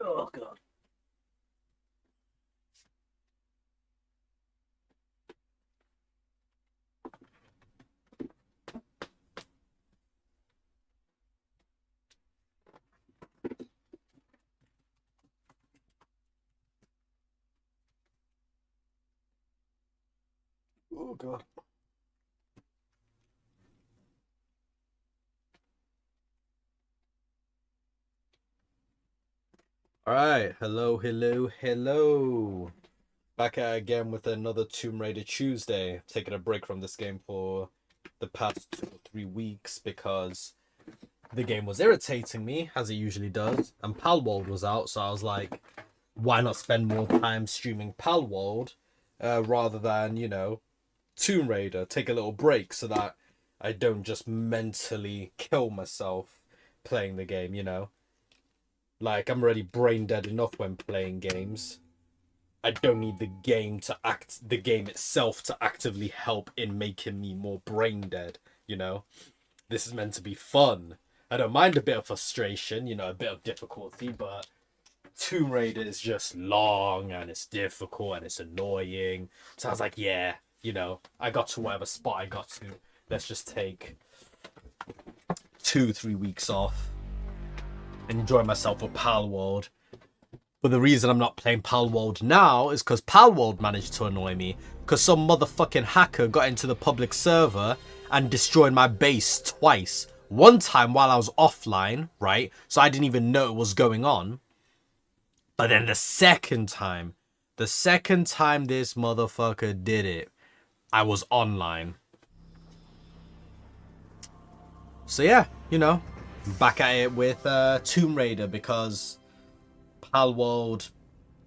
Oh god. Oh god. Alright, hello. Back at it again with another Tomb Raider Tuesday. Taking a break from this game for the past 2 or 3 weeks because the game was irritating me, as it usually does, and Palworld was out, so I was like, why not spend more time streaming Palworld rather than, Tomb Raider? Take a little break so that I don't just mentally kill myself playing the game. Like, I'm already brain dead enough when playing games. I don't need the game itself to actively help in making me more brain dead. This is meant to be fun. I don't mind a bit of frustration, a bit of difficulty, but Tomb Raider is just long and it's difficult and it's annoying. So I was like, yeah, I got to whatever spot I got to. Let's just take 2, 3 weeks off and enjoy myself with Palworld. But the reason I'm not playing Palworld now is because Palworld managed to annoy me. Because some motherfucking hacker got into the public server and destroyed my base twice. One time while I was offline, right? So I didn't even know it was going on. But then the second time this motherfucker did it, I was online. So yeah, back at it with Tomb Raider because Palworld,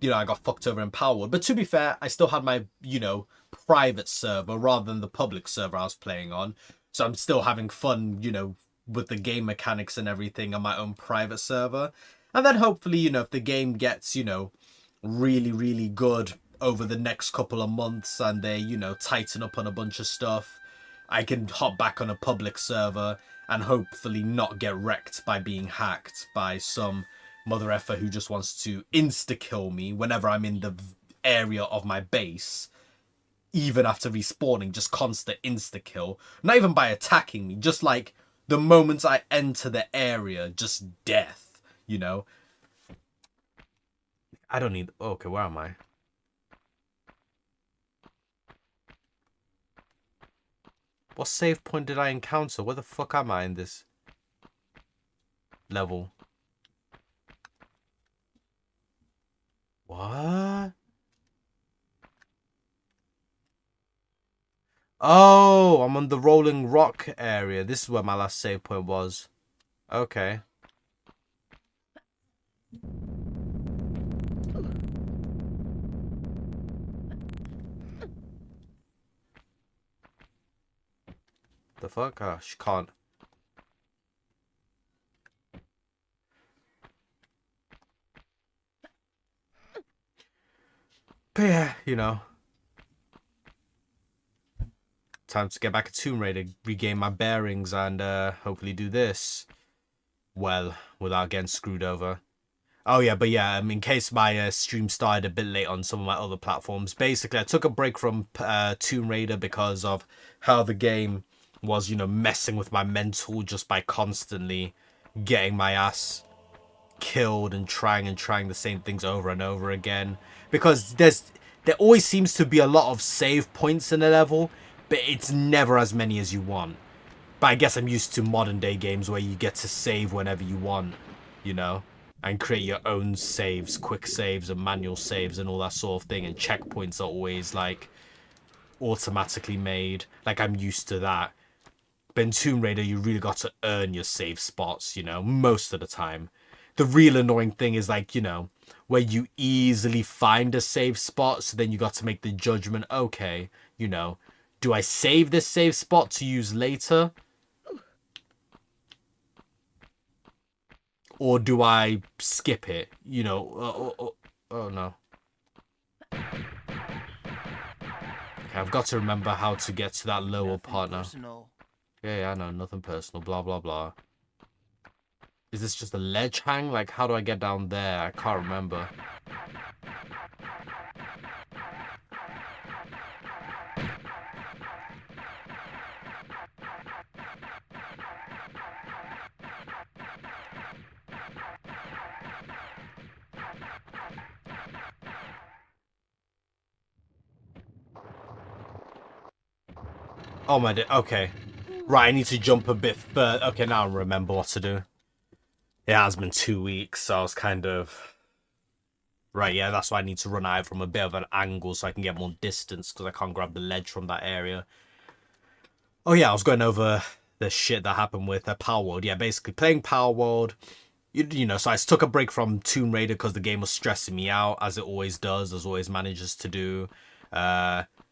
I got fucked over in Palworld. But to be fair, I still had my, private server rather than the public server I was playing on. So I'm still having fun, with the game mechanics and everything on my own private server. And then hopefully, if the game gets, really, really good over the next couple of months and they, tighten up on a bunch of stuff, I can hop back on a public server and hopefully not get wrecked by being hacked by some mother effer who just wants to insta-kill me whenever I'm in the area of my base. Even after respawning, just constant insta-kill. Not even by attacking me, just like the moment I enter the area, just death. I don't need... Okay, where am I? What save point did I encounter? Where the fuck am I in this level? What? Oh, I'm on the Rolling Rock area. This is where my last save point was. Okay. The fuck? Oh, she can't. But yeah, time to get back at Tomb Raider, regain my bearings, and hopefully do this well without getting screwed over. Oh yeah, but yeah, in case my stream started a bit late on some of my other platforms, basically I took a break from Tomb Raider because of how the game was, messing with my mental just by constantly getting my ass killed and trying the same things over and over again. Because there always seems to be a lot of save points in the level, but it's never as many as you want. But I guess I'm used to modern day games where you get to save whenever you want, and create your own saves, quick saves and manual saves and all that sort of thing. And checkpoints are always like automatically made. Like I'm used to that. But in Tomb Raider, you really got to earn your save spots, most of the time. The real annoying thing is like, where you easily find a save spot. So then you got to make the judgment, okay, do I save this save spot to use later? Or do I skip it? Oh no. Okay, I've got to remember how to get to that lower part now. Yeah, I know, nothing personal, blah, blah, blah. Is this just a ledge hang? Like, how do I get down there? I can't remember. Oh my, okay. Right, I need to jump a bit further. Okay, now I remember what to do. It has been 2 weeks, so I was kind of... Right, yeah, that's why I need to run out from a bit of an angle so I can get more distance, because I can't grab the ledge from that area. Oh yeah, I was going over the shit that happened with Power World. Yeah, basically playing Power World. You know, so I took a break from Tomb Raider because the game was stressing me out, as it always does, as always manages to do.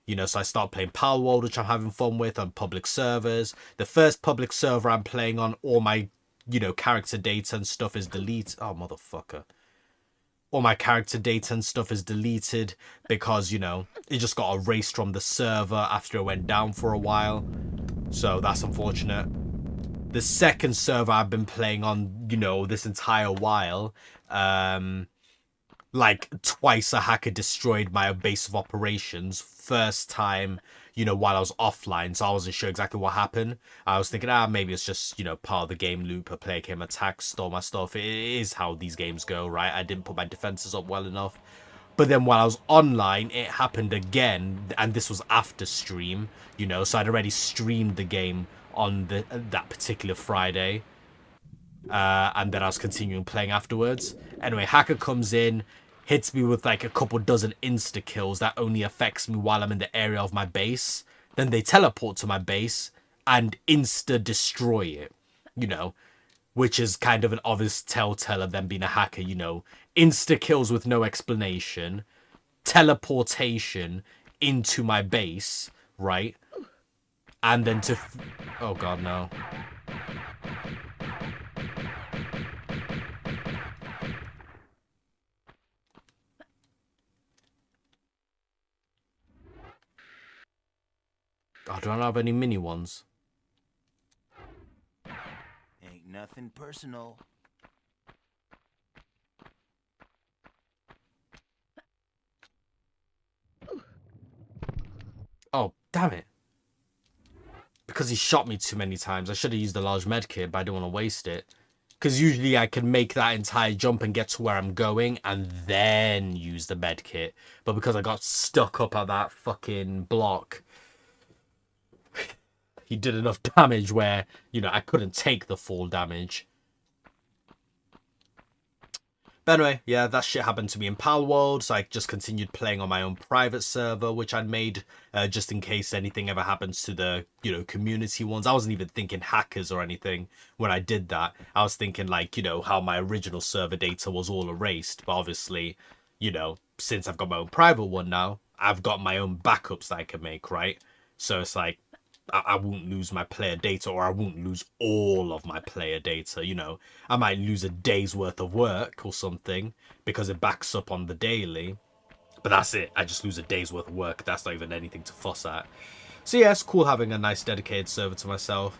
You know, so I started playing Power World, which I'm having fun with on public servers. The first public server I'm playing on, all my, you know, character data and stuff is deleted. Oh, motherfucker. All my character data and stuff is deleted because, you know, it just got erased from the server after it went down for a while. So that's unfortunate. The second server I've been playing on, you know, this entire while, like twice a hacker destroyed my base of operations. First time, you know, while I was offline, so I wasn't sure exactly what happened. I was thinking, maybe it's just, you know, part of the game loop. A player came, attacked, stole my stuff. It is how these games go, right? I didn't put my defenses up well enough. But then while I was online, it happened again, and this was after stream, you know, so I'd already streamed the game on that particular Friday, and then I was continuing playing afterwards. Anyway, hacker comes in, hits me with like a couple dozen insta kills that only affects me while I'm in the area of my base. Then they teleport to my base and insta destroy it, you know, which is kind of an obvious telltale of them being a hacker, you know. Insta kills with no explanation, teleportation into my base, right? And then oh god, no. Oh, do I not have any mini ones? Ain't nothing personal. Oh, damn it. Because he shot me too many times. I should have used the large med kit, but I didn't want to waste it. Because usually I can make that entire jump and get to where I'm going and then use the med kit. But because I got stuck up at that fucking block, he did enough damage where, you know, I couldn't take the full damage. But anyway, yeah, that shit happened to me in Pal World, so I just continued playing on my own private server, which I'd made just in case anything ever happens to the, you know, community ones. I wasn't even thinking hackers or anything when I did that. I was thinking, like, you know, how my original server data was all erased. But obviously, you know, since I've got my own private one now, I've got my own backups that I can make, right? So it's like, I won't lose my player data, or I won't lose all of my player data, you know. I might lose a day's worth of work or something because it backs up on the daily. But that's it. I just lose a day's worth of work. That's not even anything to fuss at. So yeah, it's cool having a nice dedicated server to myself,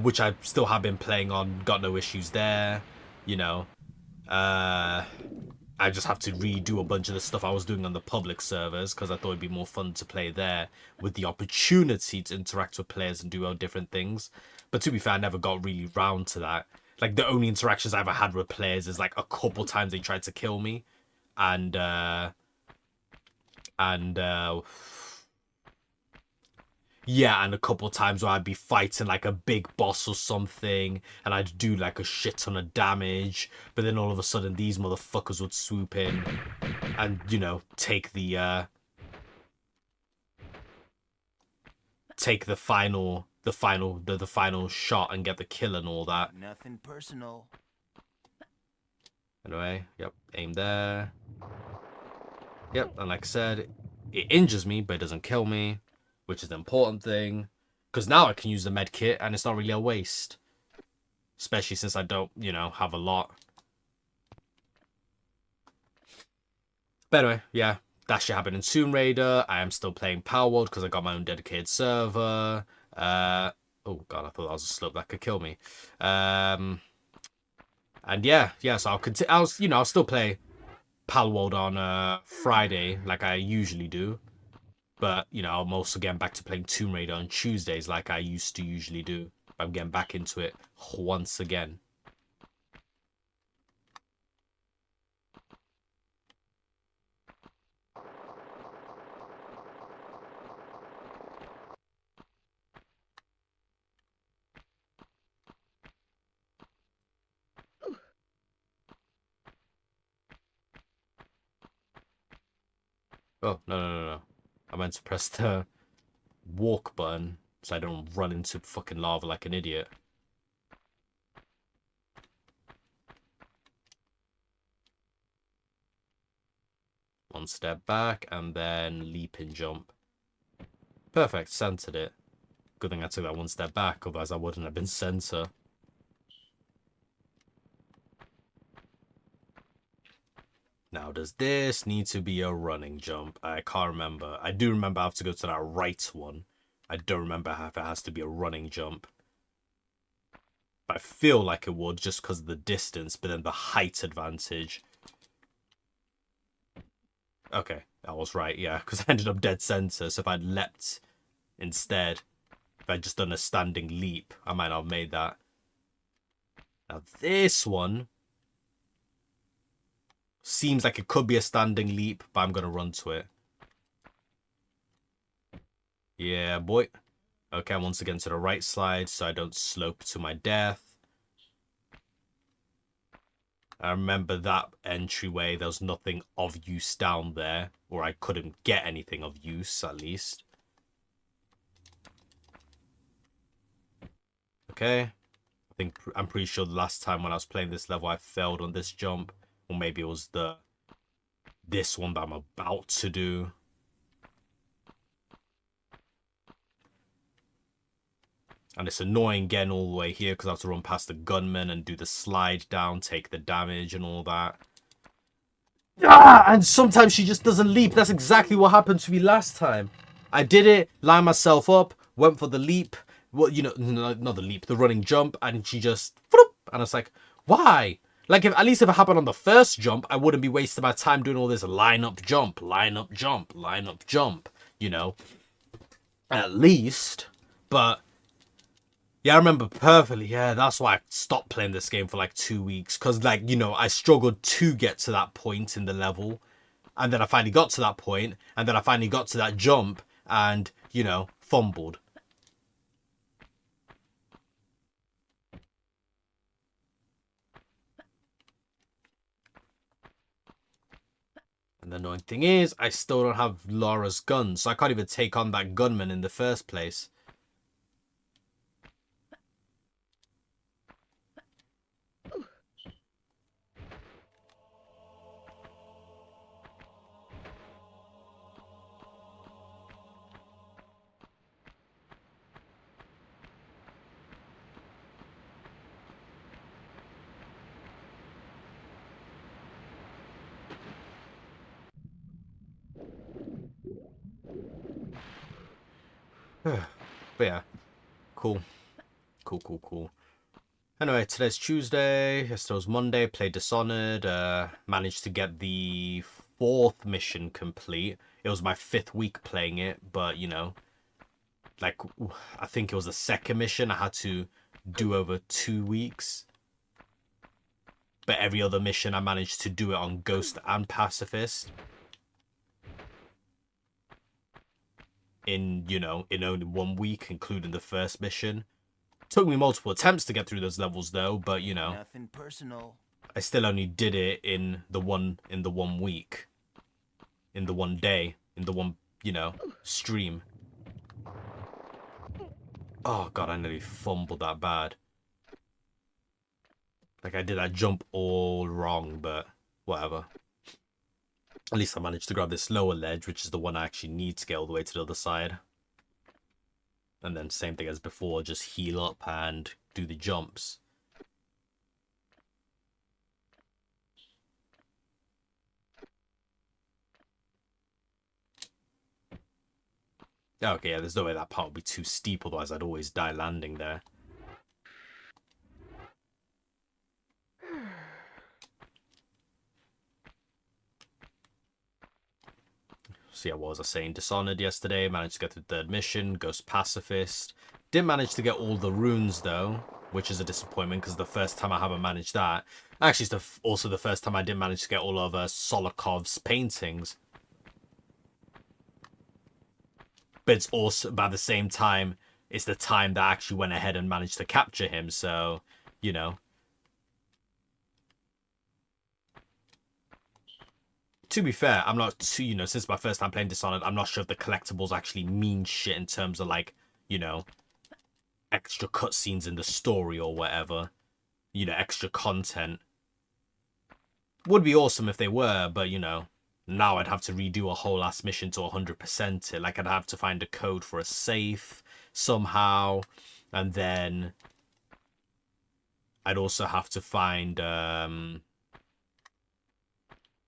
which I still have been playing on. Got no issues there, you know. Uh, I just have to redo a bunch of the stuff I was doing on the public servers because I thought it'd be more fun to play there with the opportunity to interact with players and do all different things. But to be fair, I never got really round to that. Like, the only interactions I ever had with players is like a couple times they tried to kill me, and and yeah, and a couple times where I'd be fighting like a big boss or something, and I'd do like a shit ton of damage, but then all of a sudden these motherfuckers would swoop in and, you know, take the final shot and get the kill and all that. Nothing personal. Anyway, yep, aim there. Yep, and like I said, it injures me, but it doesn't kill me, which is the important thing. Because now I can use the med kit, and it's not really a waste. Especially since I don't, you know, have a lot. But anyway, yeah, that shit happened in Tomb Raider. I am still playing Power World because I got my own dedicated server. Oh god, I thought that was a slope that could kill me. And yeah, so I'll continue. I'll still play Palworld on Friday like I usually do. But I'm also getting back to playing Tomb Raider on Tuesdays like I used to usually do. I'm getting back into it once again. Oh, no. I meant to press the walk button so I don't run into fucking lava like an idiot. One step back and then leap and jump. Perfect, centered it. Good thing I took that one step back, otherwise I wouldn't have been center. Now, does this need to be a running jump? I can't remember. I do remember I have to go to that right one. I don't remember if it has to be a running jump. But I feel like it would just because of the distance, but then the height advantage. Okay, I was right, yeah, because I ended up dead center. So if I'd leapt instead, if I'd just done a standing leap, I might not have made that. Now this one seems like it could be a standing leap, but I'm going to run to it. Yeah, boy. Okay, once again to the right slide so I don't slope to my death. I remember that entryway, there was nothing of use down there, or I couldn't get anything of use, at least. Okay. I'm pretty sure the last time when I was playing this level, I failed on this jump. Or maybe it was this one that I'm about to do. And it's annoying getting all the way here because I have to run past the gunman and do the slide down, take the damage and all that. Ah, and sometimes she just doesn't leap. That's exactly what happened to me last time. I did it, lined myself up, went for the leap. Well, not the leap, the running jump, and she just... And I was like, why? Like, at least if it happened on the first jump, I wouldn't be wasting my time doing all this line up, jump, line up, jump, line up, jump, At least. But... yeah, I remember perfectly. Yeah, that's why I stopped playing this game for like 2 weeks. Because, I struggled to get to that point in the level. And then I finally got to that point. And then I finally got to that jump. And, fumbled. And the annoying thing is, I still don't have Laura's gun. So I can't even take on that gunman in the first place. But yeah, cool. Cool. Anyway, today's Tuesday. Yesterday was Monday. Played Dishonored. Managed to get the 4th mission complete. It was my 5th week playing it, but I think it was the 2nd mission I had to do over 2 weeks. But every other mission I managed to do it on Ghost and Pacifist. In only 1 week, including the first mission. Took me multiple attempts to get through those levels though, but Nothing personal. I still only did it in the 1 week. In the 1 day. In the 1, stream. Oh god, I nearly fumbled that bad. Like I did that jump all wrong, but whatever. At least I managed to grab this lower ledge, which is the one I actually need to get all the way to the other side. And then same thing as before, just heal up and do the jumps. Okay, yeah, there's no way that part would be too steep, otherwise I'd always die landing there. So yeah, what was I saying? Dishonored yesterday, managed to get through the third mission, Ghost Pacifist. Didn't manage to get all the runes though, which is a disappointment because the first time I haven't managed that. Actually, it's also the first time I didn't manage to get all of Solokov's paintings. But it's also, by the same time, it's the time that I actually went ahead and managed to capture him, so, you know. To be fair, I'm not too, since my first time playing Dishonored, I'm not sure if the collectibles actually mean shit in terms of, like, extra cutscenes in the story or whatever. Extra content. Would be awesome if they were, but, now I'd have to redo a whole last mission to 100% it. Like, I'd have to find a code for a safe somehow, and then I'd also have to find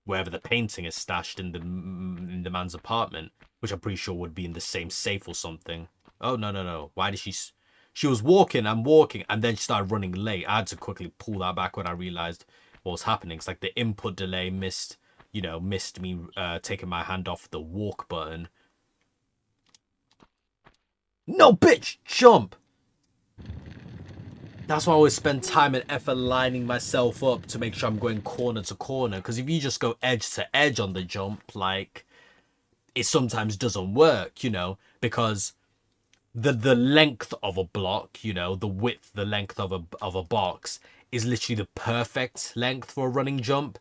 wherever the painting is stashed in the man's apartment, which I'm pretty sure would be in the same safe or something. Oh, no. Why did she was walking, I'm walking, and then she started running late. I had to quickly pull that back when I realized what was happening. It's like the input delay missed me taking my hand off the walk button. No, bitch! Jump! That's why I always spend time and effort lining myself up to make sure I'm going corner to corner. Because if you just go edge to edge on the jump, like, it sometimes doesn't work, because the length of a block, the width, the length of a box is literally the perfect length for a running jump.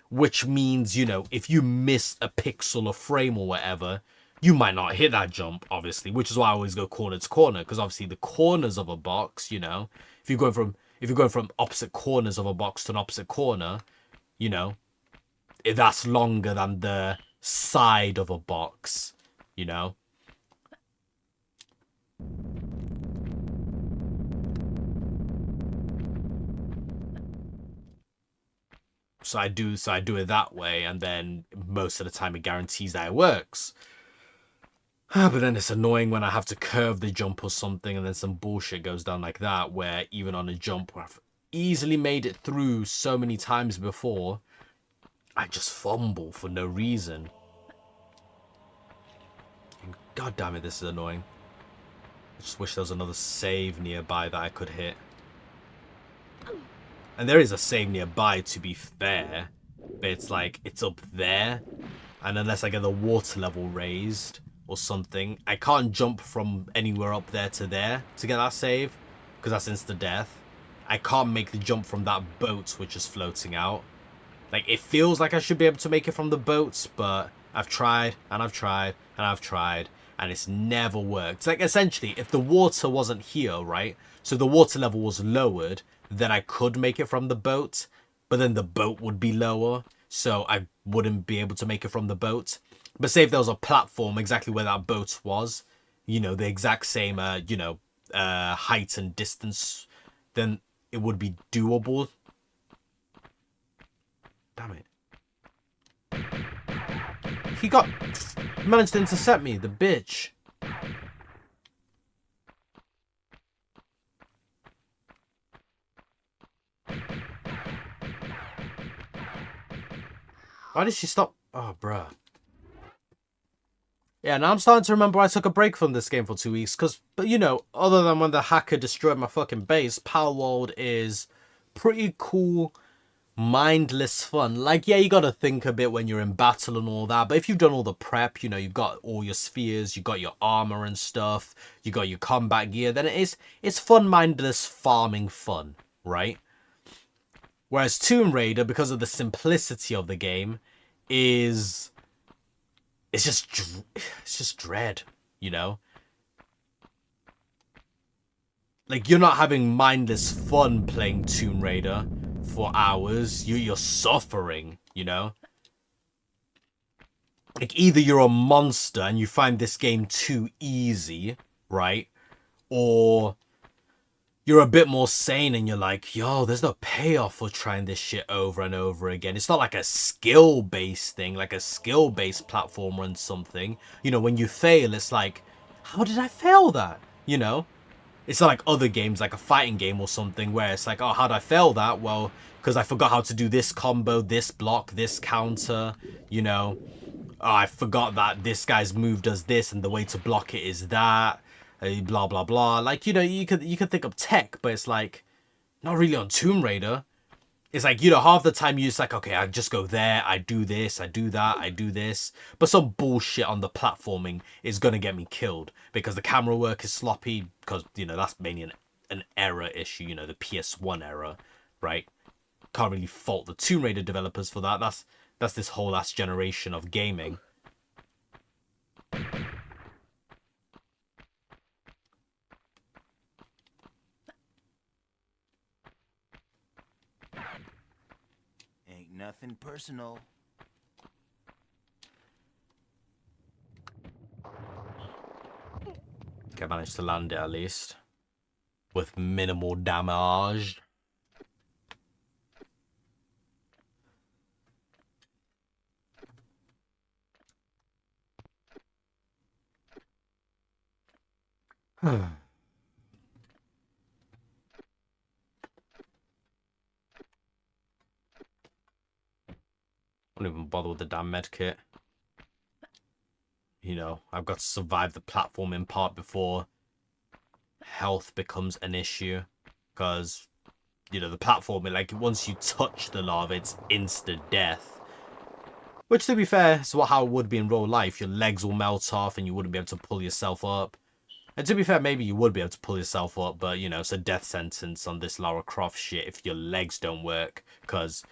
Which means, if you miss a pixel or frame or whatever, you might not hit that jump, obviously, which is why I always go corner to corner, because obviously the corners of a box, if you're going from opposite corners of a box to an opposite corner, that's longer than the side of a box, So I do it that way, and then most of the time it guarantees that it works. But then it's annoying when I have to curve the jump or something, and then some bullshit goes down like that, where even on a jump where I've easily made it through so many times before, I just fumble for no reason. And God damn it, this is annoying. I just wish there was another save nearby that I could hit. And there is a save nearby, to be fair, but it's like, it's up there, and unless I get the water level raised or something, I can't jump from anywhere up there to there to get that save, because that's instant death. I can't make the jump from that boat which is floating out. Like, it feels like I should be able to make it from the boats, but I've tried, and I've tried, and I've tried, and it's never worked. It's like, essentially, if the water wasn't here, right, so the water level was lowered, then I could make it from the boat, but then the boat would be lower, so I wouldn't be able to make it from the boat. But say if there was a platform exactly where that boat was, the exact same, height and distance, then it would be doable. Damn it. He managed to intercept me, the bitch. Why did she stop? Oh, bruh. Yeah, now I'm starting to remember I took a break from this game for 2 weeks. But other than when the hacker destroyed my fucking base, Palworld is pretty cool, mindless fun. Like, yeah, you gotta think a bit when you're in battle and all that. But if you've done all the prep, you've got all your spheres, you got your armor and stuff, you got your combat gear, then it's fun, mindless farming fun, right? Whereas Tomb Raider, because of the simplicity of the game, it's just dread, Like, you're not having mindless fun playing Tomb Raider for hours. You're suffering, Like, either you're a monster and you find this game too easy, right? Or you're a bit more sane and you're like, yo, there's no payoff for trying this shit over and over again. It's not like a skill-based thing, like a skill-based platform or something. When you fail, it's like, how did I fail that? It's not like other games, like a fighting game or something, where it's like, oh, how did I fail that? Well, because I forgot how to do this combo, this block, this counter, oh, I forgot that this guy's move does this and the way to block it is that, blah blah blah. Like, you know, you could think of tech, but it's like not really on Tomb Raider. It's like, you know, half the time you're just like, okay, I just go there, I do this, I do that, I do this. But some bullshit on the platforming is going to get me killed because the camera work is sloppy because, you know, that's mainly an error issue, you know, the PS1 error, right? Can't really fault the Tomb Raider developers for that. That's this whole last generation of gaming. Ain't nothing personal. Okay, I managed to land it at least. With minimal damage. I don't even bother with the damn med kit. You know, I've got to survive the platforming part before health becomes an issue. Because, you know, the platforming, like, once you touch the lava, it's instant death. Which, to be fair, is how it would be in real life. Your legs will melt off and you wouldn't be able to pull yourself up. And to be fair, maybe you would be able to pull yourself up, but, you know, it's a death sentence on this Lara Croft shit if your legs don't work. Because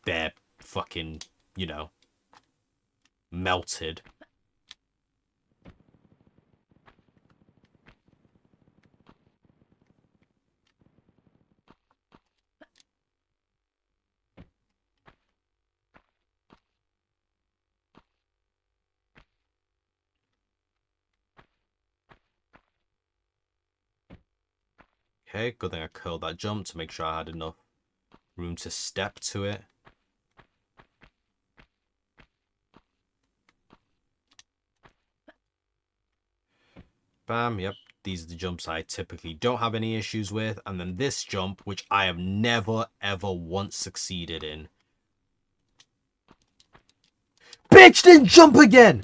they're fucking, you know, melted. Okay, good thing I curled that jump to make sure I had enough room to step to it. Bam, yep. These are the jumps I typically don't have any issues with. And then this jump, which I have never, ever once succeeded in. Bitch, didn't jump again!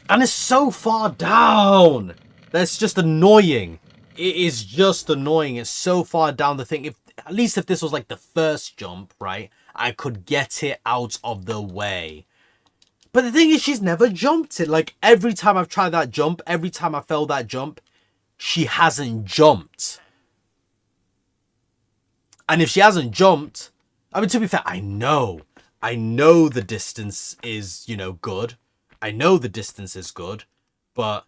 And it's so far down. That's just annoying. It is just annoying. It's so far down the thing. At least if this was like the first jump, right? I could get it out of the way. But the thing is, she's never jumped it. Like, every time I've tried that jump, every time I failed that jump, she hasn't jumped. And if she hasn't jumped, I mean, to be fair, I know the distance is, you know, good. I know the distance is good, but,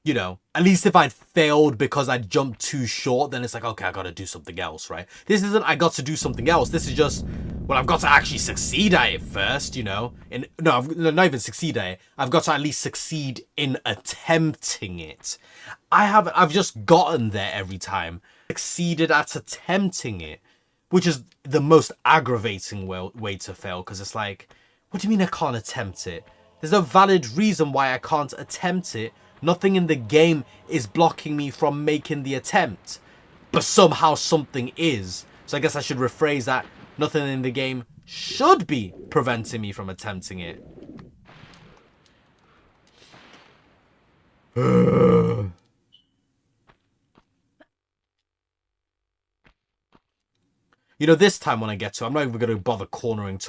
you know, at least if I'd failed because I jumped too short, then it's like, okay, I gotta do something else, right? This isn't I got to do something else. This is just, well, I've got to actually succeed at it first, you know? No, not even succeed at it. I've got to at least succeed in attempting it. I've just gotten there every time. Succeeded at attempting it, which is the most aggravating way to fail, because it's like, what do you mean I can't attempt it? There's no valid reason why I can't attempt it. Nothing in the game is blocking me from making the attempt. But somehow something is. So I guess I should rephrase that. Nothing in the game should be preventing me from attempting it. You know, this time when I get to, I'm not even going to bother cornering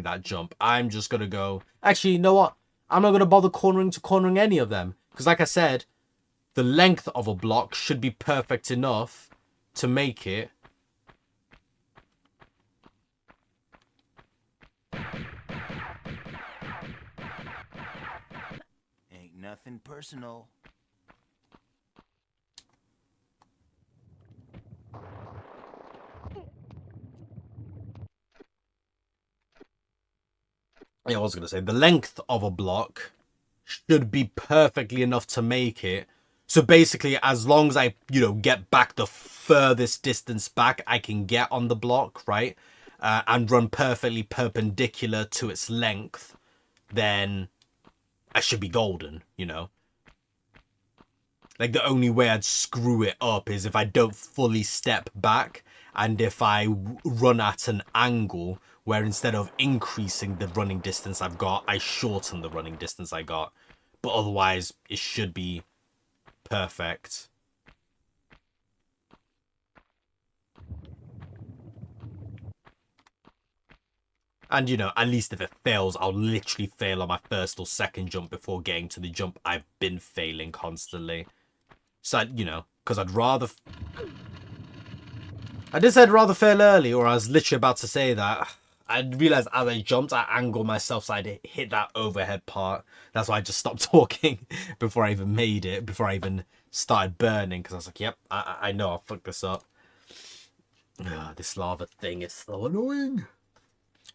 that jump. I'm just going to go, actually, you know what? I'm not going to bother cornering any of them. Because like I said, the length of a block should be perfect enough to make it. Ain't nothing personal. Yeah, I was going to say, the length of a block should be perfectly enough to make it. So basically, as long as I, you know, get back the furthest distance back I can get on the block, right? And run perfectly perpendicular to its length, then I should be golden, you know? Like, the only way I'd screw it up is if I don't fully step back and if I run at an angle where instead of increasing the running distance I've got, I shorten the running distance I got. But otherwise, it should be perfect. And, you know, at least if it fails, I'll literally fail on my first or second jump before getting to the jump I've been failing constantly. So, you know, because I'd rather... I did say I'd rather fail early, or I was literally about to say that. I realised as I jumped, I angled myself so I'd hit that overhead part. That's why I just stopped talking before I even made it, before I even started burning, because I was like, yep, I know I'll fuck this up. This lava thing is so annoying.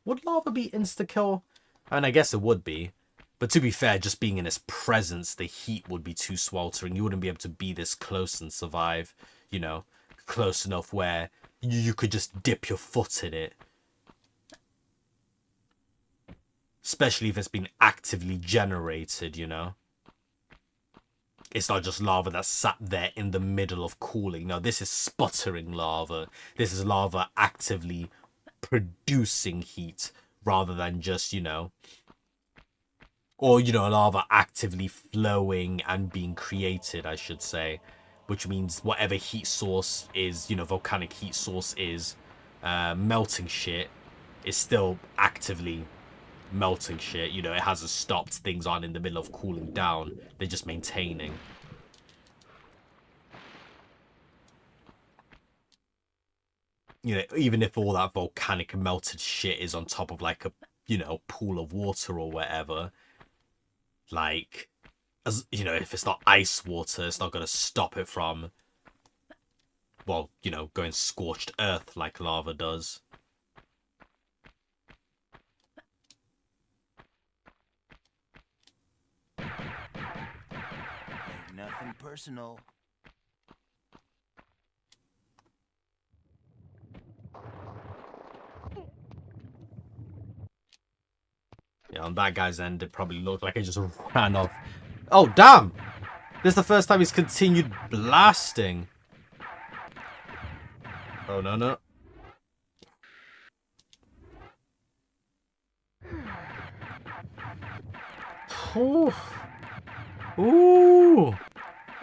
Would lava be insta-kill? And I guess it would be. But to be fair, just being in its presence, the heat would be too sweltering. You wouldn't be able to be this close and survive, you know, close enough where you could just dip your foot in it. Especially if it's been actively generated, you know. It's not just lava that's sat there in the middle of cooling. No, this is sputtering lava. This is lava actively producing heat rather than just, you know, or, you know, lava actively flowing and being created, I should say, which means whatever heat source is, you know, volcanic heat source is melting shit, is still actively melting shit. You know, it hasn't stopped. Things aren't in the middle of cooling down. They're just maintaining. You know, even if all that volcanic melted shit is on top of like a, you know, pool of water or whatever, like, as you know, if it's not ice water, it's not going to stop it from, well, you know, going scorched earth like lava does. Ain't nothing personal. Yeah, on that guy's end, it probably looked like it just ran off. Oh, damn! This is the first time he's continued blasting. Oh, no, no. Ooh. Ooh.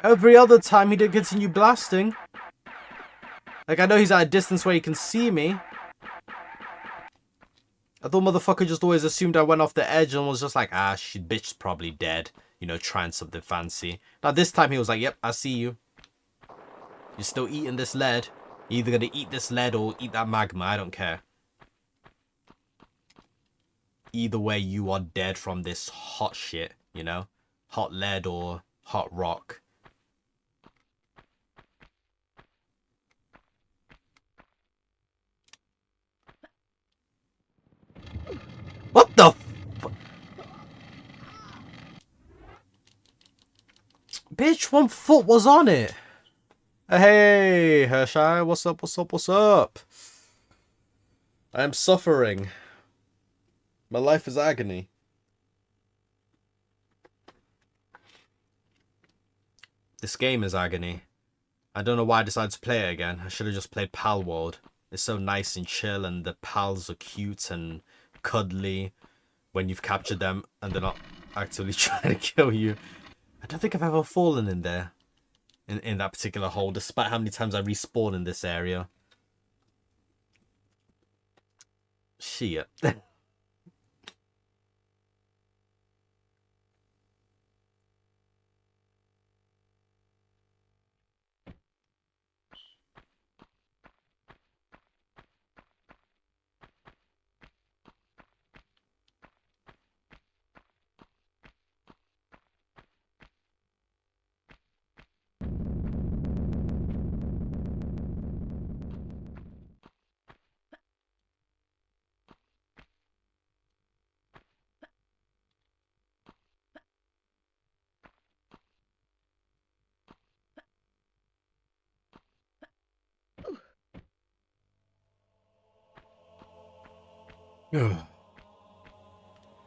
Every other time he did continue blasting. Like, I know he's at a distance where he can see me. I thought motherfucker just always assumed I went off the edge and was just like, ah, shit, bitch's probably dead. You know, trying something fancy. Now, this time he was like, yep, I see you. You're still eating this lead. You're either gonna eat this lead or eat that magma. I don't care. Either way, you are dead from this hot shit, you know? Hot lead or hot rock. What the f- Bitch, 1 foot was on it. Hey, Hershey, what's up, what's up, what's up? I am suffering. My life is agony. This game is agony. I don't know why I decided to play it again. I should have just played Pal World. It's so nice and chill, and the pals are cute and cuddly when you've captured them and they're not actively trying to kill you. I don't think I've ever fallen in there. In that particular hole, despite how many times I respawn in this area. Shit.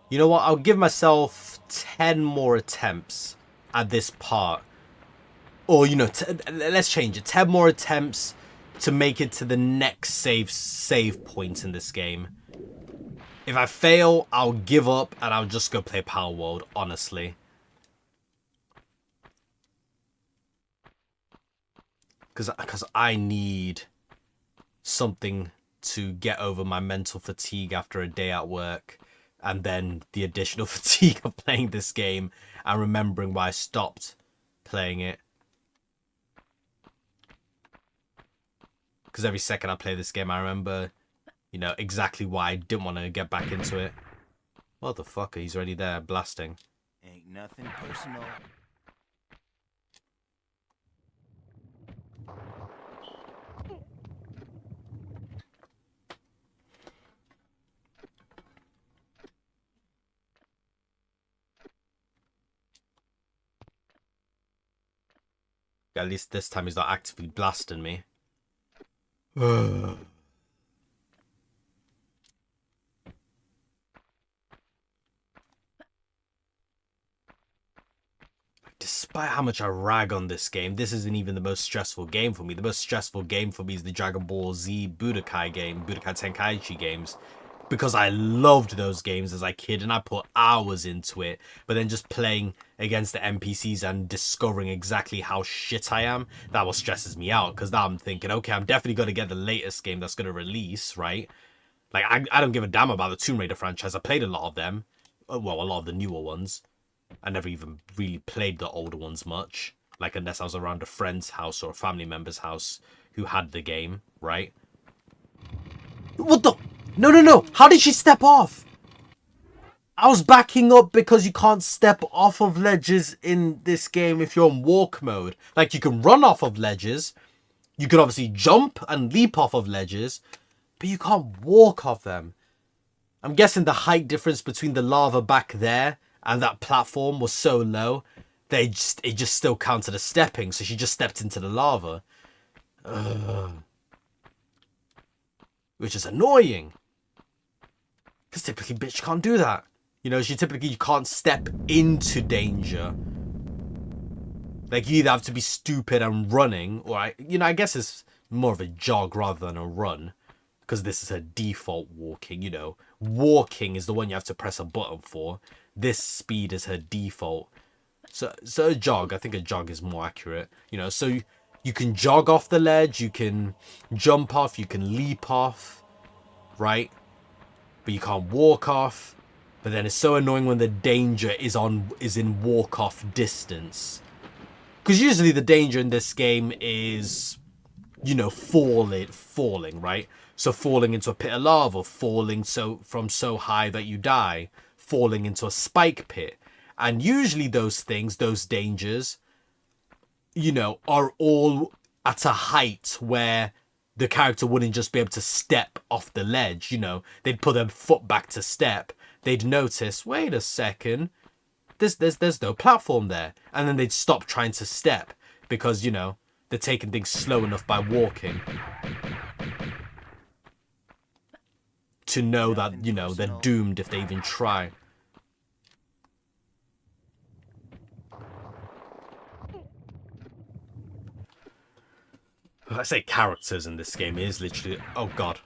You know what? I'll give myself 10 more attempts at this part. Or, you know, let's change it. 10 more attempts to make it to the next save point in this game. If I fail, I'll give up and I'll just go play Power World, honestly. Because I need something to get over my mental fatigue after a day at work, and then the additional fatigue of playing this game and remembering why I stopped playing it. Because every second I play this game, I remember, you know, exactly why I didn't want to get back into it. What the fuck? He's already there, blasting. Ain't nothing personal. At least this time he's not actively blasting me. Despite how much I rag on this game, this isn't even the most stressful game for me. The most stressful game for me is the Dragon Ball Z Budokai game, Budokai Tenkaichi games, because I loved those games as a kid and I put hours into it. But then just playing against the NPCs and discovering exactly how shit I am, that what stresses me out. Because now I'm thinking, okay, I'm definitely going to get the latest game that's going to release, right? Like, I don't give a damn about the Tomb Raider franchise. I played a lot of them. Well, a lot of the newer ones. I never even really played the older ones much. Like, unless I was around a friend's house or a family member's house who had the game, right? What the? No, no, no. How did she step off? I was backing up because you can't step off of ledges in this game if you're in walk mode. Like, you can run off of ledges. You can obviously jump and leap off of ledges, but you can't walk off them. I'm guessing the height difference between the lava back there and that platform was so low that it just still counted as stepping, so she just stepped into the lava. Which is annoying. Because typically bitch can't do that. You know, you can't step into danger. Like, you either have to be stupid and running, or I guess it's more of a jog rather than a run. Because this is her default walking, you know. Walking is the one you have to press a button for. This speed is her default. So a jog, I think a jog is more accurate. You know, so you can jog off the ledge, you can jump off, you can leap off, right? But you can't walk off. But then it's so annoying when the danger is in walk off distance. Because usually the danger in this game is, you know, falling, right? So falling into a pit of lava, falling from so high that you die, falling into a spike pit. And usually those things, those dangers, you know, are all at a height where the character wouldn't just be able to step off the ledge, you know. They'd put their foot back to step. They'd notice, wait a second, there's no platform there. And then they'd stop trying to step because, you know, they're taking things slow enough by walking to know that, you know, they're doomed if they even try. I say characters in this game is literally, oh god.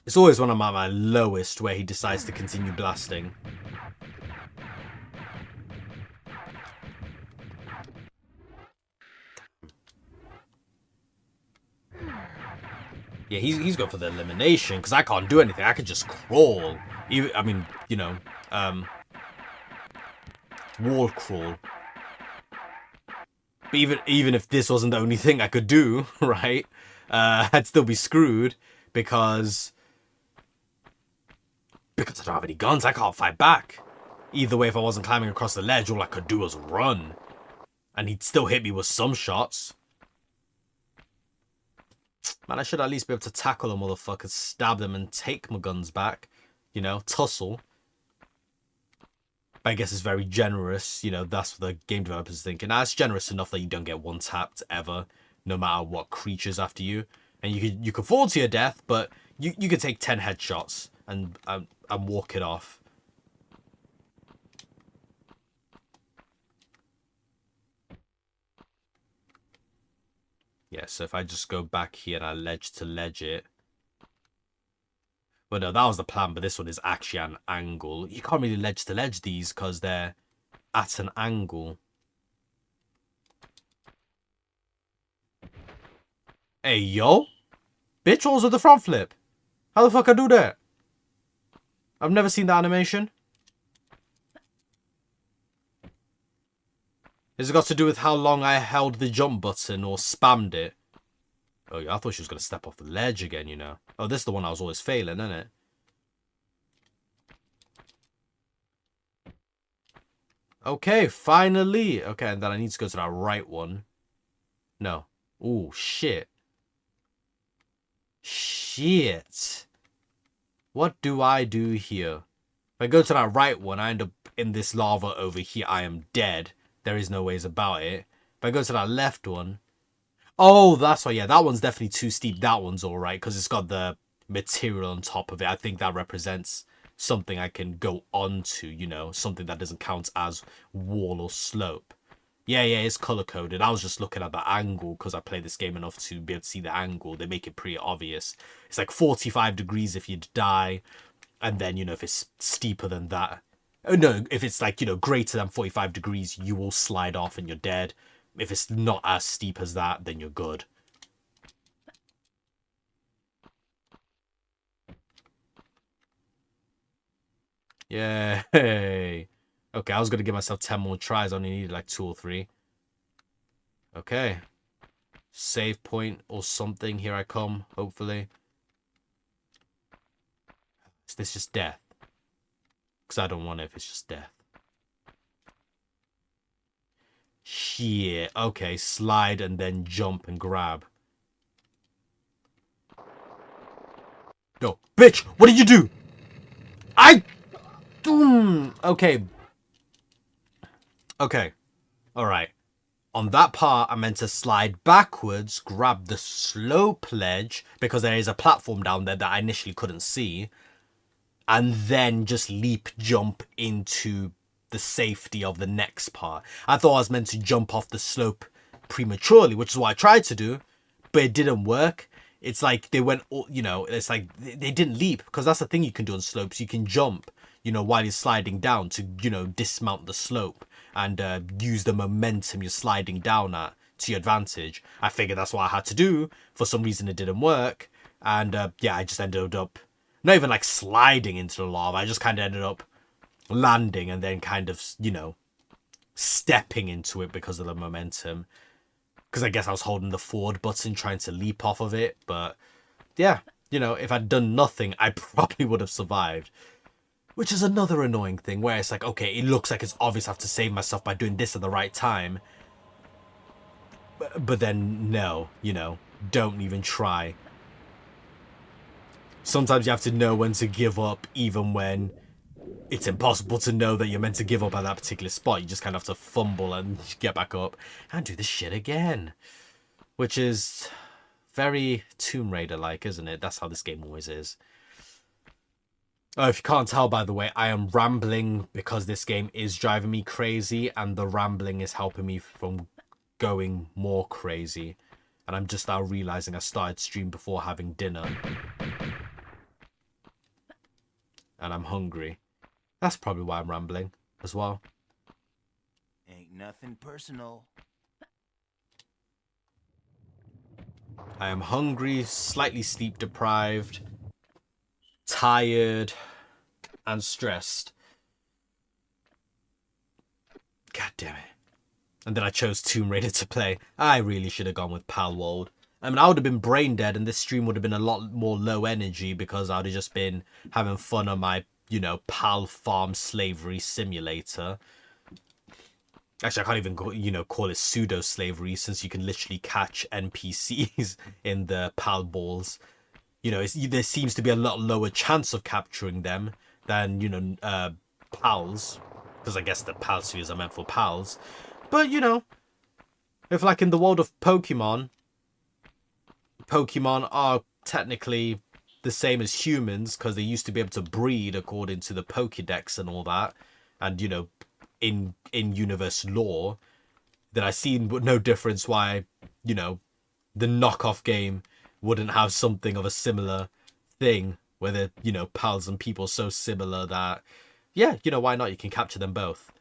It's always when I'm at my lowest where he decides to continue blasting. Yeah, he's going for the elimination because I can't do anything. I can just crawl. I mean, you know, wall crawl. But even if this wasn't the only thing I could do, right, I'd still be screwed because I don't have any guns. I can't fight back. Either way, if I wasn't climbing across the ledge, all I could do was run. And he'd still hit me with some shots. Man, I should at least be able to tackle the motherfuckers, stab them, and take my guns back. You know, tussle. But I guess it's very generous. You know, that's what the game developers are thinking. It's generous enough that you don't get one tapped ever, no matter what creature's after you. And you could fall to your death, but you could take 10 headshots and walk it off. Yeah, so if I just go back here and I ledge to ledge it. Well, no, that was the plan, but this one is actually an angle. You can't really ledge to ledge these because they're at an angle. Hey, yo. Bitch rolls with the front flip. How the fuck I do that? I've never seen that animation. Has it got to do with how long I held the jump button or spammed it? Oh, yeah, I thought she was going to step off the ledge again, you know. Oh, this is the one I was always failing, isn't it? Okay, finally. Okay, and then I need to go to that right one. No. Ooh, shit. Shit. What do I do here? If I go to that right one, I end up in this lava over here. I am dead. There is no ways about it. If I go to that left one... Oh, that's why, yeah, that one's definitely too steep. That one's alright, because it's got the material on top of it. I think that represents something I can go onto, you know, something that doesn't count as wall or slope. Yeah, it's color-coded. I was just looking at the angle because I played this game enough to be able to see the angle. They make it pretty obvious. It's like 45 degrees if you'd die. And then, you know, if it's steeper than that... Oh, no, if it's like, you know, greater than 45 degrees, you will slide off and you're dead. If it's not as steep as that, then you're good. Yay. Okay, I was going to give myself 10 more tries. I only needed like 2 or 3. Okay. Save point or something. Here I come, hopefully. Is this just death? Because I don't want it if it's just death. Shit. Okay, slide and then jump and grab. No. Bitch! What did you do? Okay. Okay. Alright. On that part, I meant to slide backwards, grab the slope ledge, because there is a platform down there that I initially couldn't see, and then just leap jump into the safety of the next part. I thought I was meant to jump off the slope prematurely, which is what I tried to do, but it didn't work. It's like they went, you know, it's like they didn't leap, because that's the thing you can do on slopes. You can jump, you know, while you're sliding down to, you know, dismount the slope and use the momentum you're sliding down at to your advantage. I figured that's what I had to do. For some reason, it didn't work. And yeah, I just ended up not even like sliding into the lava. I just kind of ended up landing and then kind of, you know, stepping into it because of the momentum. Because I guess I was holding the forward button trying to leap off of it. But yeah, you know, if I'd done nothing, I probably would have survived. Which is another annoying thing where it's like, okay, it looks like it's obvious I have to save myself by doing this at the right time. But then, no, you know, don't even try. Sometimes you have to know when to give up, even when it's impossible to know that you're meant to give up at that particular spot. You just kind of have to fumble and get back up and do this shit again. Which is very Tomb Raider-like, isn't it? That's how this game always is. Oh, if you can't tell, by the way, I am rambling because this game is driving me crazy, and the rambling is helping me from going more crazy. And I'm just now realizing I started stream before having dinner. And I'm hungry. That's probably why I'm rambling as well. Ain't nothing personal. I am hungry, slightly sleep deprived, tired, and stressed. God damn it. And then I chose Tomb Raider to play. I really should have gone with Palworld. I mean, I would have been brain dead and this stream would have been a lot more low energy because I would have just been having fun on my, you know, Pal Farm Slavery Simulator. Actually, I can't even, you know, call it pseudo-slavery since you can literally catch NPCs in the Pal balls. You know, there seems to be a lot lower chance of capturing them than, you know, pals. Because I guess the pal spheres are meant for pals. But, you know, if like in the world of Pokemon are technically the same as humans because they used to be able to breed according to the Pokédex and all that. And, you know, in universe lore, then I see no difference why, you know, the knockoff game wouldn't have something of a similar thing where they're, you know, pals and people so similar that, yeah, you know, why not? You can capture them both.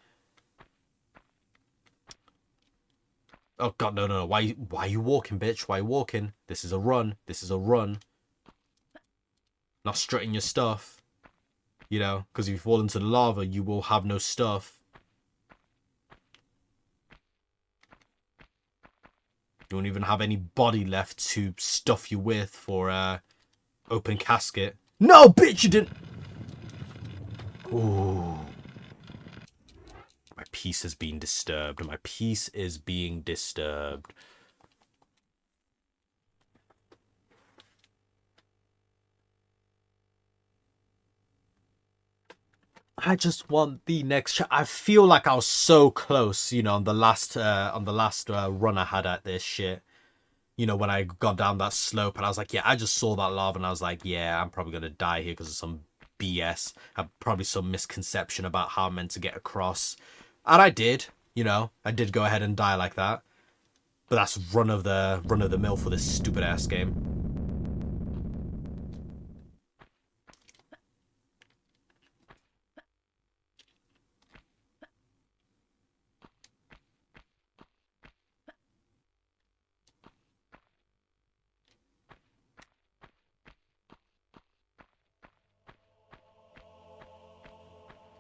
Oh god, no, no, no. Why are you walking, bitch? Why are you walking? This is a run. This is a run. Not strutting your stuff. You know, because if you fall into the lava, you will have no stuff. You won't even have any body left to stuff you with for open casket. No, bitch, you didn't. Ooh. My peace is being disturbed. My peace is being disturbed. I just want the next. I feel like I was so close, you know, on the last run I had at this shit. You know, when I got down that slope and I was like, yeah, I just saw that lava and I was like, yeah, I'm probably gonna die here because of some BS. Probably some misconception about how I'm meant to get across, and I did. You know, I did go ahead and die like that. But that's run of the mill for this stupid ass game.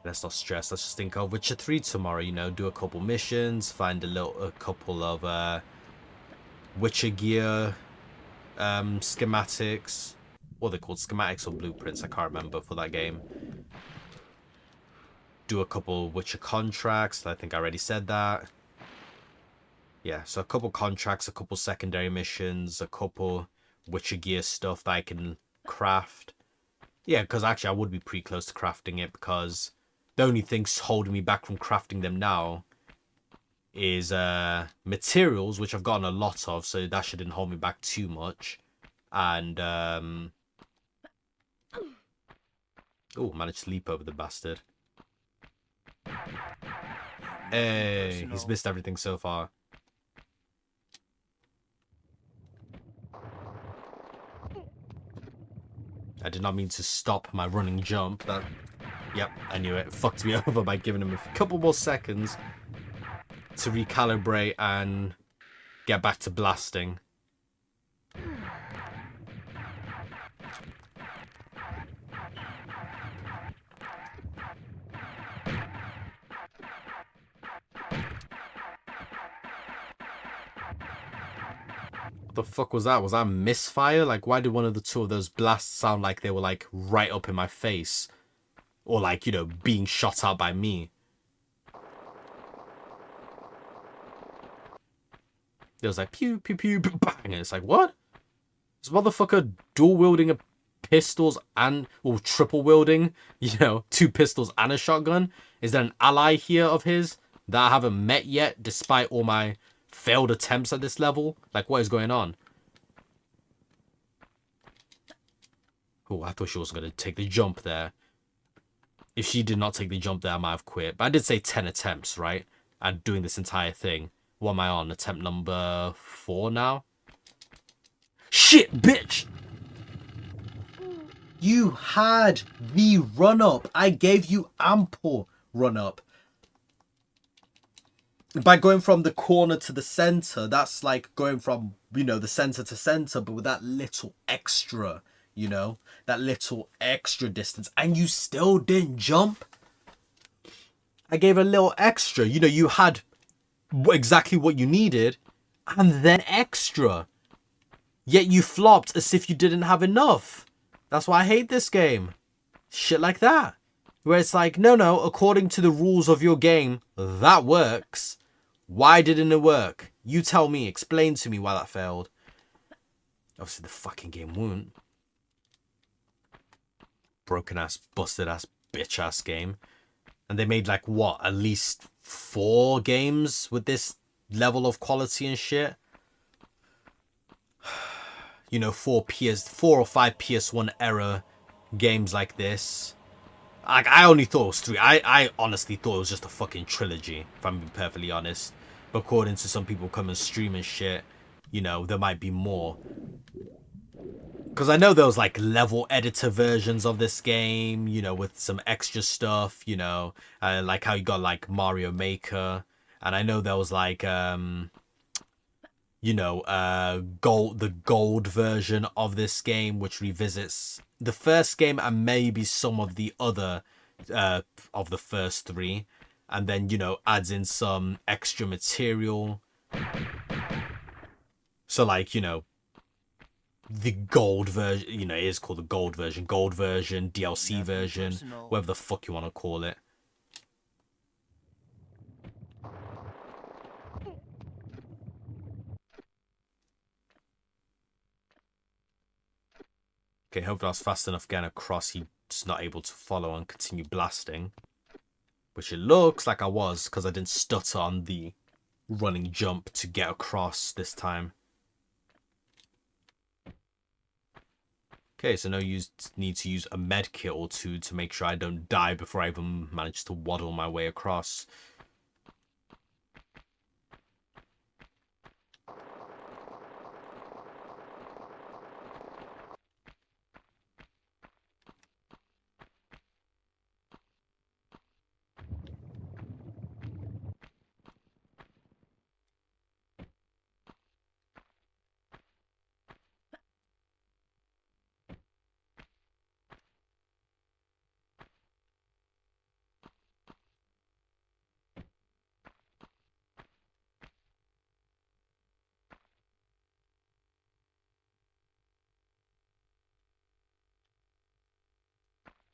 Let's not stress. Let's just think of Witcher 3 tomorrow. You know, do a couple missions, find a couple of Witcher gear schematics. What are they called? Schematics or blueprints? I can't remember for that game. Do a couple Witcher contracts. I think I already said that. Yeah, so a couple contracts, a couple secondary missions, a couple Witcher gear stuff that I can craft. Yeah, because actually I would be pretty close to crafting it because the only things holding me back from crafting them now is materials, which I've gotten a lot of, so that shouldn't hold me back too much. And oh, managed to leap over the bastard. Hey, he's missed everything so far. I did not mean to stop my running jump. Yep, I knew it. Fucked me over by giving him a couple more seconds to recalibrate and get back to blasting. What the fuck was that? Was that misfire? Like, why did one of the two of those blasts sound like they were, like, right up in my face? Or, like, you know, being shot out by me? It was like, pew, pew, pew, bang. And it's like, what? This motherfucker dual wielding a pistols and, or triple wielding, you know, 2 pistols and a shotgun? Is there an ally here of his that I haven't met yet, despite all my failed attempts at this level? Like, what is going on? Oh, I thought she was going to take the jump there. If she did not take the jump there, I might have quit. But I did say 10 attempts, right? At doing this entire thing. What am I on? Attempt number 4 now? Shit, bitch! You had the run-up. I gave you ample run-up. By going from the corner to the center, that's like going from, you know, the center to center, but with that little extra, you know, that little extra distance, and you still didn't jump. I gave a little extra. You know, you had exactly what you needed, and then extra. Yet you flopped as if you didn't have enough. That's why I hate this game. Shit like that. Where it's like, no, according to the rules of your game, that works. Why didn't it work? You tell me. Explain to me why that failed. Obviously, the fucking game won't. Broken ass, busted ass, bitch ass game. And they made like, what, at least 4 games with this level of quality and shit? You know, 4 or 5 PS1 era games like this. Like, I only thought it was 3. I honestly thought it was just a fucking trilogy, if I'm being perfectly honest. But according to some people come and stream and shit, you know, there might be more. because I know there was like level editor versions of this game, you know, with some extra stuff, you know, like how you got like Mario Maker, and I know there was like you know, the gold version of this game, which revisits the first game and maybe some of the other uh of the first three, and then you know adds in some extra material. So like you know the gold version, you know, it is called the gold version, Ain't DLC nothing version, personal. whatever the fuck you want to call it. Okay, hopefully I was fast enough getting across. He's not able to follow and continue blasting, which it looks like I was because I didn't stutter on the running jump to get across this time. Okay, so no need to use a med kit or two to make sure I don't die before I even manage to waddle my way across.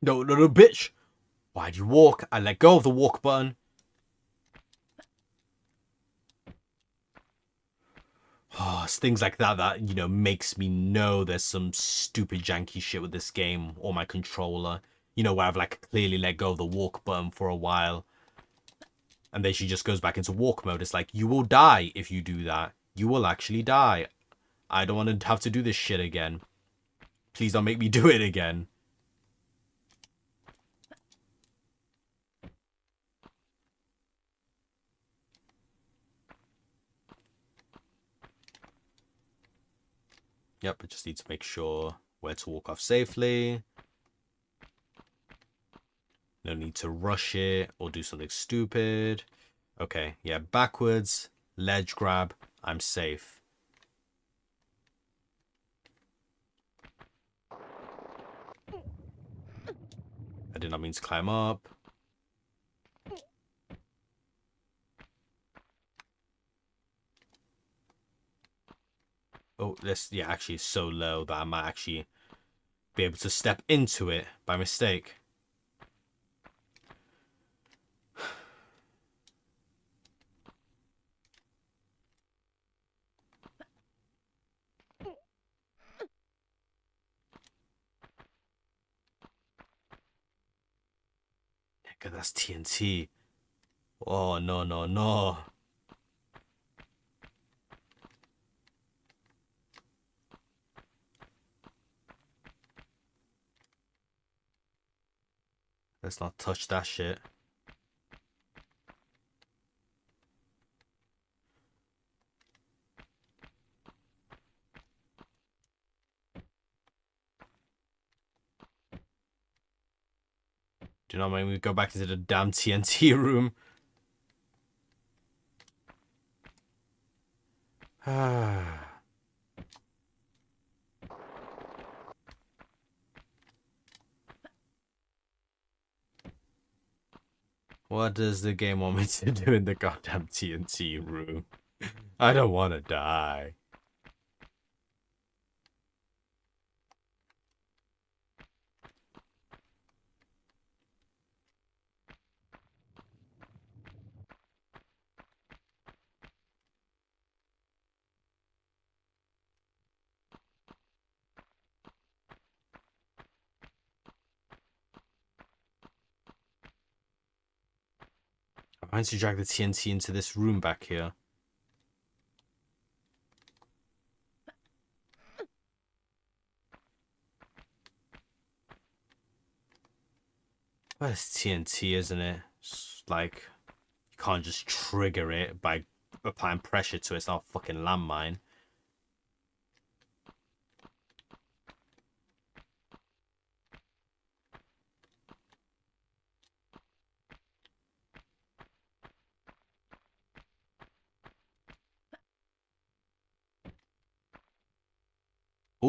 No, no, no, bitch! Why'd you walk? I let go of the walk button. Oh, it's things like that that, you know, makes me know there's some stupid janky shit with this game or my controller. You know, where I've like clearly let go of the walk button for a while. And then she just goes back into walk mode. It's like, you will die if you do that. You will actually die. I don't want to have to do this shit again. Please don't make me do it again. Yep, I just need to make sure where to walk off safely. No need to rush it or do something stupid. Okay, yeah, backwards, ledge grab, I'm safe. I did not mean to climb up. Oh, this, yeah, actually is so low that I might actually be able to step into it by mistake. Nigga, that's TNT. Oh, no, no, no. Let's not touch that shit. Do you not mind we go back into the damn TNT room? What does the game want me to do in the goddamn TNT room? I don't want to die. I want to drag the TNT into this room back here. Well, it's TNT, isn't it? It's like, you can't just trigger it by applying pressure to it. It's not a fucking landmine.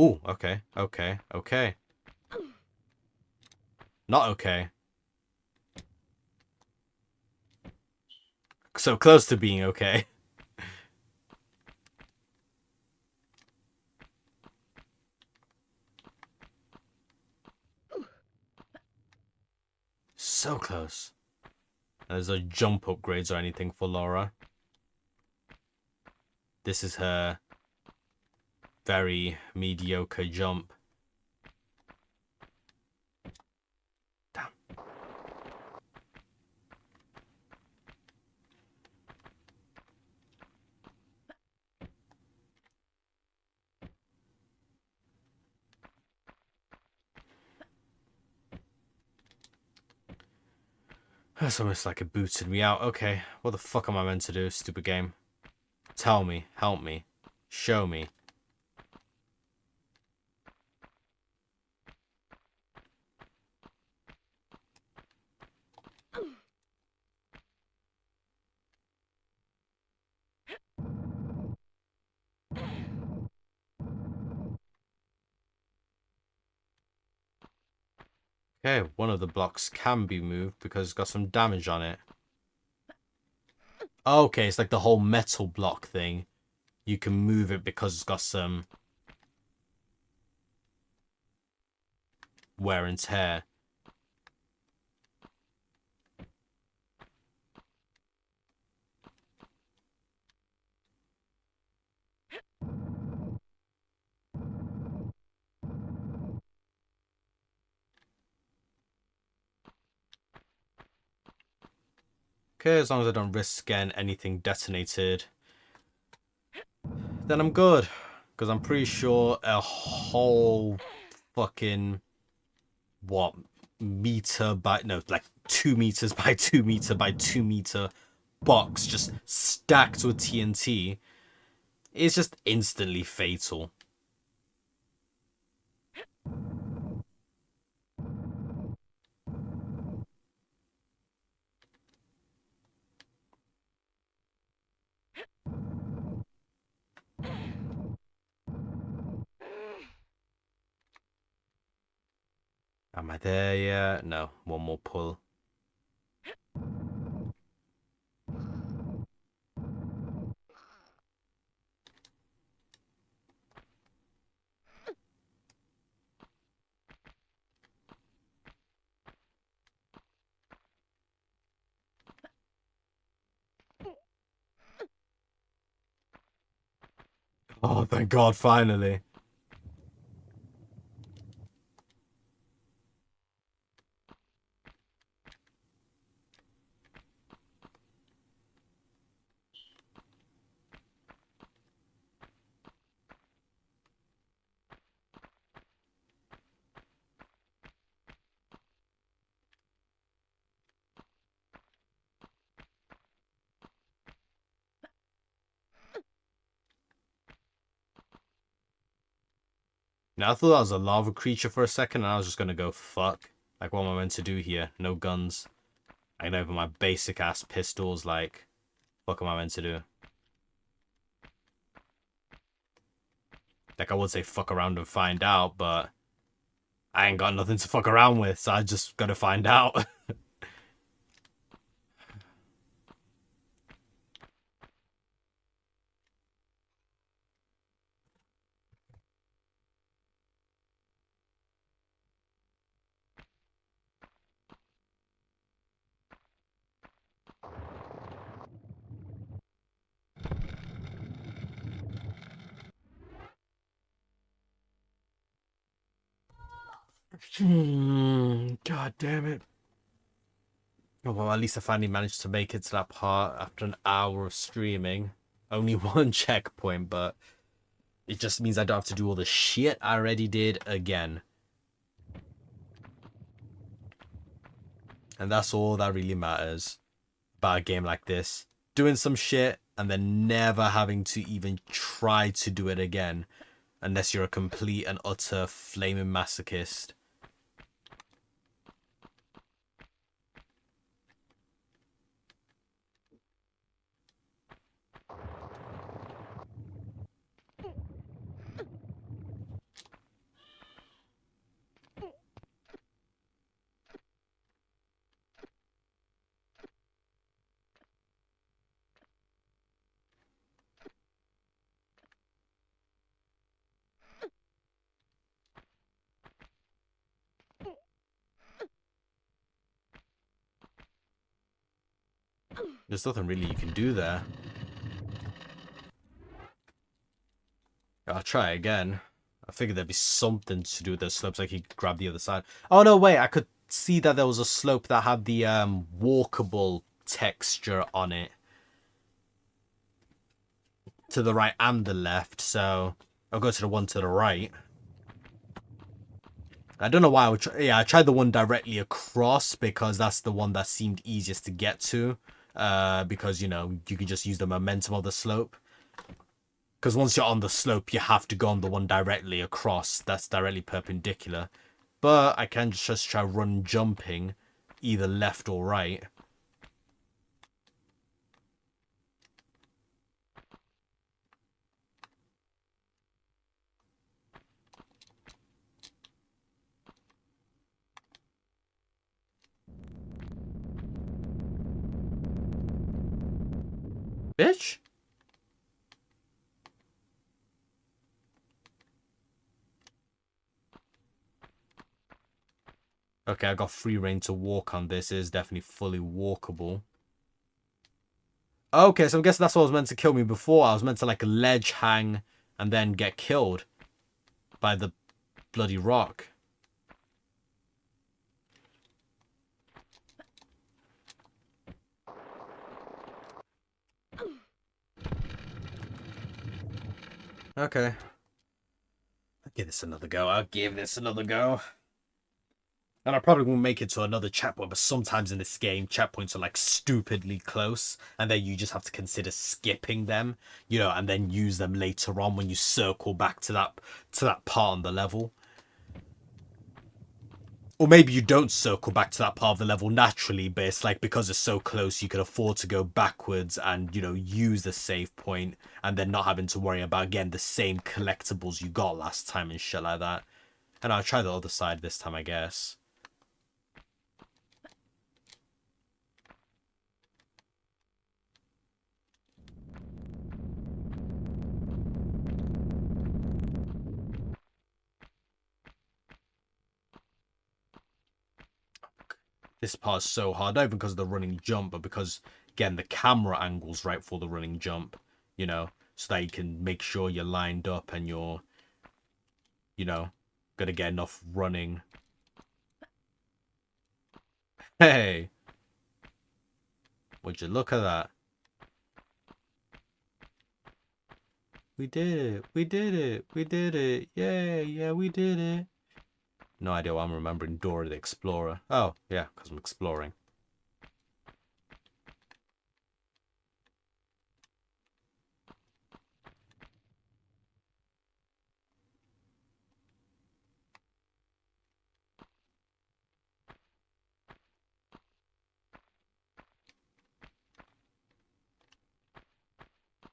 Ooh, okay, okay, okay. Not okay. So close to being okay. So close. There's no jump upgrades or anything for Laura. This is her very mediocre jump. Damn. That's almost like it booted me out. Okay, what the fuck am I meant to do, stupid game? Tell me, help me, show me. Okay, one of the blocks can be moved because it's got some damage on it. Okay, it's like the whole metal block thing. You can move it because it's got some wear and tear. Okay, as long as I don't risk getting anything detonated, then I'm good. Because I'm pretty sure a whole fucking, what, meter by, no, like 2 meters by 2 meter by 2 meter box just stacked with TNT is just instantly fatal. Am I there yet? No, one more pull. Oh, thank God, finally. Now, I thought that was a lava creature for a second, and I was just gonna go, fuck. Like, what am I meant to do here? No guns. I know, but my basic ass pistols, like, what am I meant to do? Like, I would say fuck around and find out, but I ain't got nothing to fuck around with, so I just gotta find out. God damn it. Oh, well, at least I finally managed to make it to that part after an hour of streaming. Only one checkpoint, but it just means I don't have to do all the shit I already did again. And that's all that really matters about a game like this. Doing some shit and then never having to even try to do it again. Unless you're a complete and utter flaming masochist. There's nothing really you can do there. I'll try again. I figured there'd be something to do with those slopes. I could grab the other side. Oh, no, wait. I could see that there was a slope that had the walkable texture on it. To the right and the left. So I'll go to the one to the right. I don't know why I would try. Yeah, I tried the one directly across because that's the one that seemed easiest to get to. Because, you know, you can just use the momentum of the slope. Because once you're on the slope, you have to go on the one directly across. That's directly perpendicular. But I can just try run jumping either left or right. Bitch? Okay, I got free reign to walk on this. It is definitely fully walkable. Okay, so I guess that's what was meant to kill me before. I was meant to like ledge hang and then get killed by the bloody rock. Okay. I'll give this another go. I'll give this another go. And I probably won't make it to another checkpoint, but sometimes in this game, checkpoints are like stupidly close, and then you just have to consider skipping them, you know, and then use them later on when you circle back to that part on the level. Or maybe you don't circle back to that part of the level naturally, but it's like because it's so close, you can afford to go backwards and, you know, use the save point and then not having to worry about, again, the same collectibles you got last time and shit like that. And I'll try the other side this time, I guess. This part's so hard, not even because of the running jump, but because, again, the camera angle's right for the running jump, you know, so that you can make sure you're lined up and you're, you know, gonna get enough running. Hey! Would you look at that? We did it! We did it! We did it! Yay! Yeah, we did it! No idea why I'm remembering Dora the Explorer. Oh, yeah, because I'm exploring.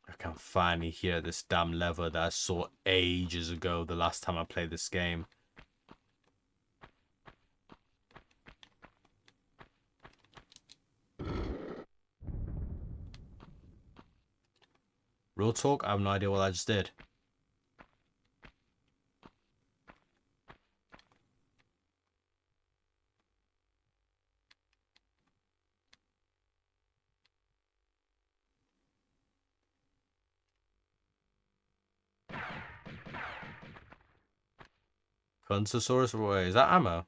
I can finally hear this damn lever that I saw ages ago the last time I played this game. Real talk, I have no idea what I just did. Contosaurus, wait, is that ammo?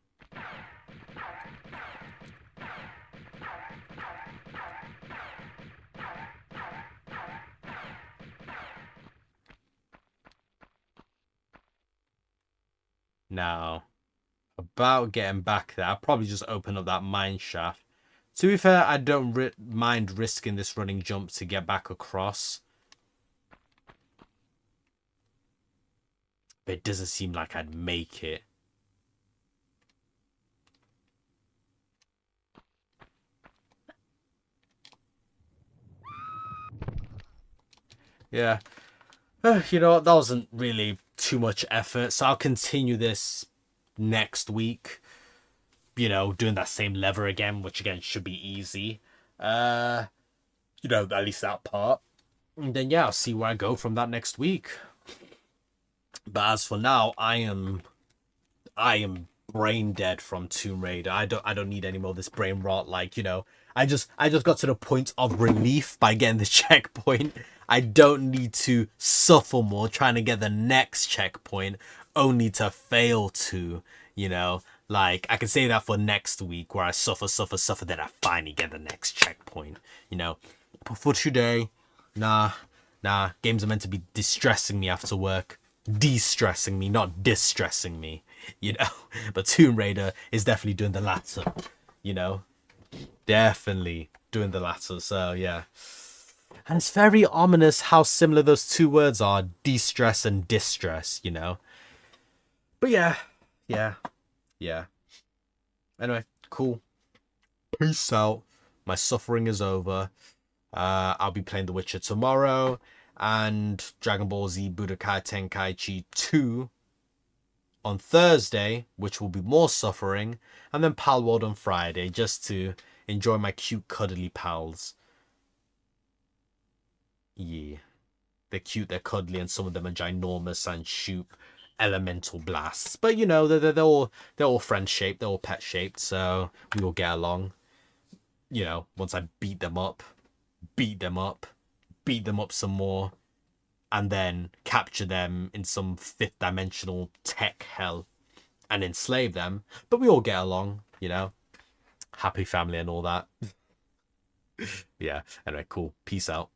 Now, about getting back there, I'll probably just open up that mine shaft. To be fair, I don't mind risking this running jump to get back across. But it doesn't seem like I'd make it. Yeah. You know what? That wasn't really too much effort. So I'll continue this next week. You know, doing that same lever again, which again should be easy. You know, at least that part. And then yeah, I'll see where I go from that next week. But as for now, I am brain dead from Tomb Raider. I don't need any more of this brain rot. Like, you know, I just got to the point of relief by getting the checkpoint. I don't need to suffer more trying to get the next checkpoint, only to fail to, you know. Like I can say that for next week where I suffer, suffer, suffer, then I finally get the next checkpoint, you know. But for today, nah, games are meant to be distressing me after work. De-stressing me, not distressing me, you know. But Tomb Raider is definitely doing the latter, you know. Definitely doing the latter. So yeah. And it's very ominous how similar those two words are, de-stress and distress, you know. But yeah, yeah, yeah. Anyway, cool. Peace out. My suffering is over. I'll be playing The Witcher tomorrow and Dragon Ball Z Budokai Tenkaichi 2 on Thursday, which will be more suffering, and then Palworld on Friday just to enjoy my cute cuddly pals. Yeah. They're cute, they're cuddly, and some of them are ginormous and shoot elemental blasts. But you know, they're all friend shaped, they're all pet shaped, so we will get along. You know, once I beat them up, beat them up, beat them up some more, and then capture them in some fifth dimensional tech hell and enslave them. But we all get along, you know. Happy family and all that. Yeah. Anyway, cool. Peace out.